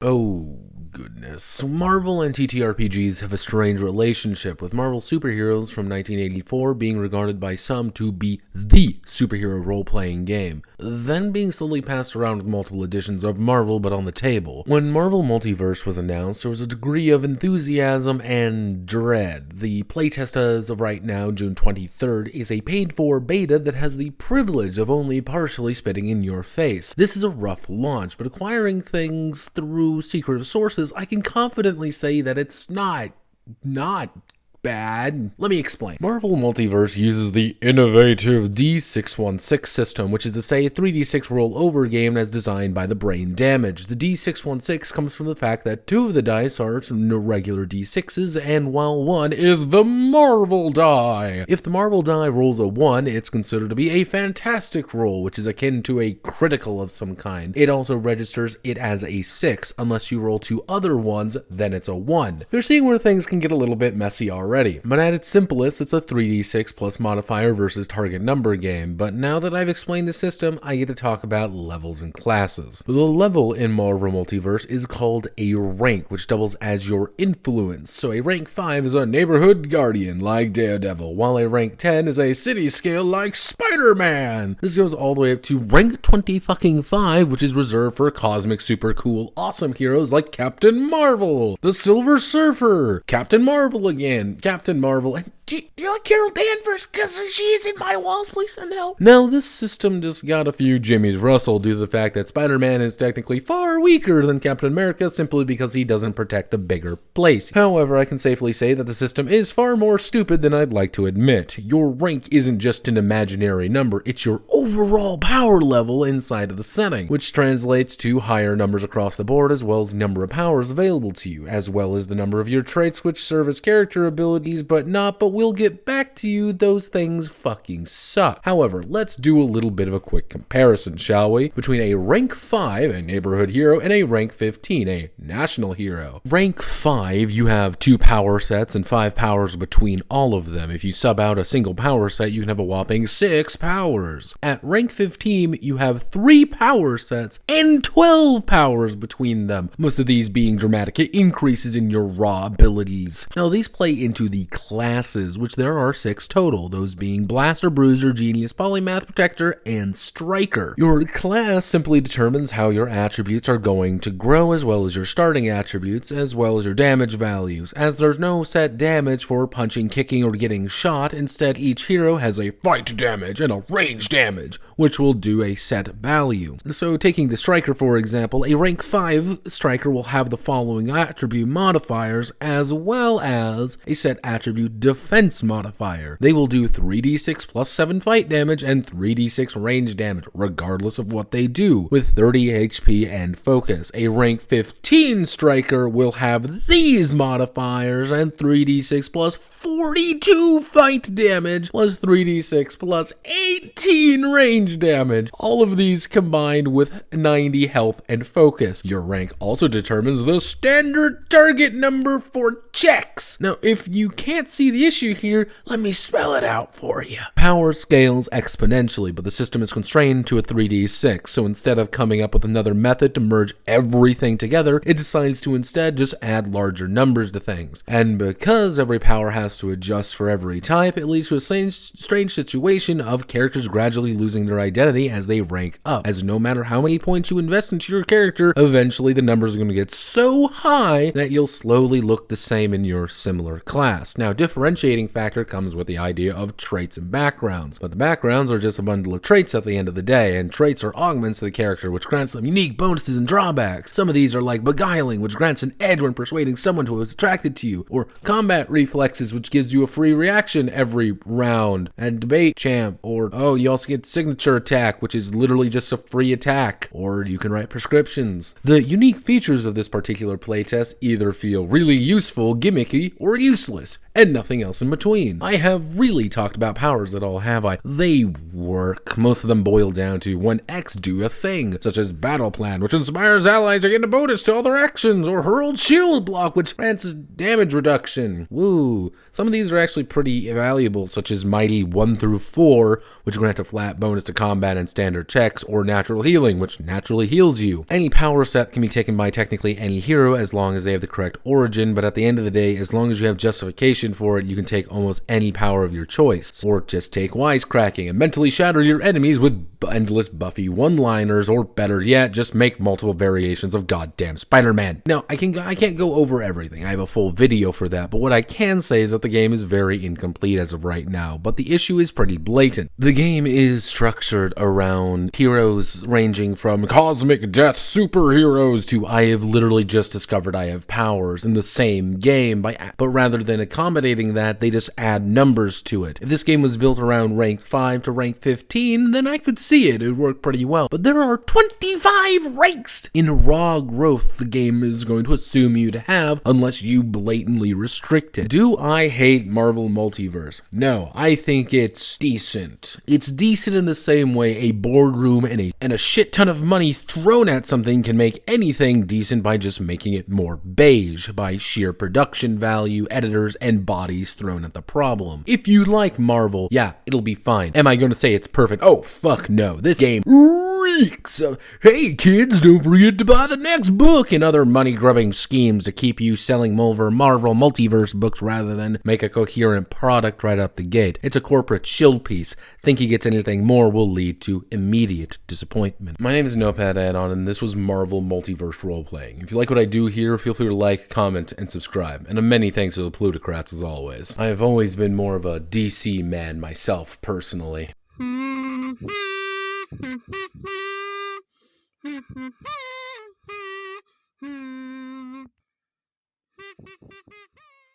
Oh, goodness. Marvel and TTRPGs have a strange relationship, with Marvel superheroes from 1984 being regarded by some to be the superhero role-playing game, then being slowly passed around with multiple editions of Marvel but on the table. When Marvel Multiverse was announced, there was a degree of enthusiasm and dread. The playtest as of right now, June 23rd, is a paid-for beta that has the privilege of only partially spitting in your face. This is a rough launch, but acquiring things through secretive sources, I can confidently say that it's not bad. Let me explain. Marvel Multiverse uses the innovative D616 system, which is to say a 3d6 roll-over game as designed by the Brain Damage. The D616 comes from the fact that 2 of the dice are regular D6s, and while 1 is the Marvel die. If the Marvel die rolls a 1, it's considered to be a fantastic roll, which is akin to a critical of some kind. It also registers it as a 6, unless you roll 2 other ones, then it's a 1. You're seeing where things can get a little bit messy already. But at its simplest, it's a 3d6 plus modifier versus target number game. But now that I've explained the system, I get to talk about levels and classes. The level in Marvel Multiverse is called a rank, which doubles as your influence. So a rank 5 is a neighborhood guardian like Daredevil, while a rank 10 is a city scale like Spider-Man. This goes all the way up to rank 25, which is reserved for cosmic super cool awesome heroes like Captain Marvel, the Silver Surfer, Captain Marvel again, Captain Marvel, and do you like Carol Danvers? Because she's in my walls, please send help. Now, this system just got a few jimmies rustled due to the fact that Spider-Man is technically far weaker than Captain America simply because he doesn't protect a bigger place. However, I can safely say that the system is far more stupid than I'd like to admit. Your rank isn't just an imaginary number, it's your overall power level inside of the setting, which translates to higher numbers across the board as well as the number of powers available to you, as well as the number of your traits which serve as character abilities but we'll get back to you, those things fucking suck. However, let's do a little bit of a quick comparison, shall we? Between a rank 5, a neighborhood hero, and a rank 15, a national hero. Rank 5, you have 2 power sets and 5 powers between all of them. If you sub out a single power set, you can have a whopping 6 powers. At rank 15, you have 3 power sets and 12 powers between them, most of these being dramatic increases in your raw abilities. Now, these play into the classes, which there are 6 total, those being Blaster, Bruiser, Genius, Polymath, Protector, and Striker. Your class simply determines how your attributes are going to grow, as well as your starting attributes, as well as your damage values. As there's no set damage for punching, kicking, or getting shot, instead each hero has a fight damage and a range damage, which will do a set value. So taking the Striker for example, a rank 5 Striker will have the following attribute modifiers, as well as a set attribute defense modifier. They will do 3d6 plus 7 fight damage and 3d6 range damage, regardless of what they do, with 30 HP and focus. A rank 15 Striker will have these modifiers and 3d6 plus 42 fight damage, plus 3d6 plus 18 range damage. All of these combined with 90 health and focus. Your rank also determines the standard target number for checks. Now, if you can't see the issue here, let me spell it out for you. Power scales exponentially, but the system is constrained to a 3d6, so instead of coming up with another method to merge everything together, it decides to instead just add larger numbers to things. And because every power has to adjust for every type, it leads to a strange situation of characters gradually losing their identity as they rank up, as no matter how many points you invest into your character, eventually the numbers are going to get so high that you'll slowly look the same in your similar class. Now, differentiating factor comes with the idea of traits and backgrounds, but the backgrounds are just a bundle of traits at the end of the day, and traits are augments to the character which grants them unique bonuses and drawbacks. Some of these are like beguiling, which grants an edge when persuading someone who is attracted to you, or combat reflexes, which gives you a free reaction every round, and debate champ, or you also get signature attack, which is literally just a free attack, or you can write prescriptions. The unique features of this particular playtest either feel really useful, gimmicky, or useless, and nothing else in in between. I have really talked about powers at all, have I? They work. Most of them boil down to when X do a thing, such as Battle Plan, which inspires allies to get a bonus to all their actions, or Hurled Shield Block, which grants damage reduction. Woo. Some of these are actually pretty valuable, such as Mighty 1 through 4, which grant a flat bonus to combat and standard checks, or Natural Healing, which naturally heals you. Any power set can be taken by technically any hero as long as they have the correct origin, but at the end of the day, as long as you have justification for it, you can take almost any power of your choice. Or just take Wisecracking and mentally shatter your enemies with endless Buffy one-liners, or better yet, just make multiple variations of goddamn Spider-Man. Now, I can't go over everything. I have a full video for that, but what I can say is that the game is very incomplete as of right now, but the issue is pretty blatant. The game is structured around heroes ranging from cosmic death superheroes to I have literally just discovered I have powers in the same game, but rather than accommodating that, they just add numbers to it. If this game was built around rank 5 to rank 15, then I could see it would work pretty well. But there are 25 ranks in raw growth the game is going to assume you to have unless you blatantly restrict it. Do I hate Marvel Multiverse? No, I think it's decent. It's decent in the same way a boardroom and a shit ton of money thrown at something can make anything decent by just making it more beige, by sheer production value, editors, and bodies thrown at the problem. If you like Marvel, yeah, it'll be fine. Am I going to say it's perfect? Oh, fuck no. This game reeks of, hey kids, don't forget to buy the next book, and other money-grubbing schemes to keep you selling more Marvel Multiverse books rather than make a coherent product right out the gate. It's a corporate shill piece. Thinking it's anything more will lead to immediate disappointment. My name is Notepad Add-on, and this was Marvel Multiverse Roleplaying. If you like what I do here, feel free to like, comment, and subscribe. And a many thanks to the plutocrats as always. I have always been more of a DC man myself, personally.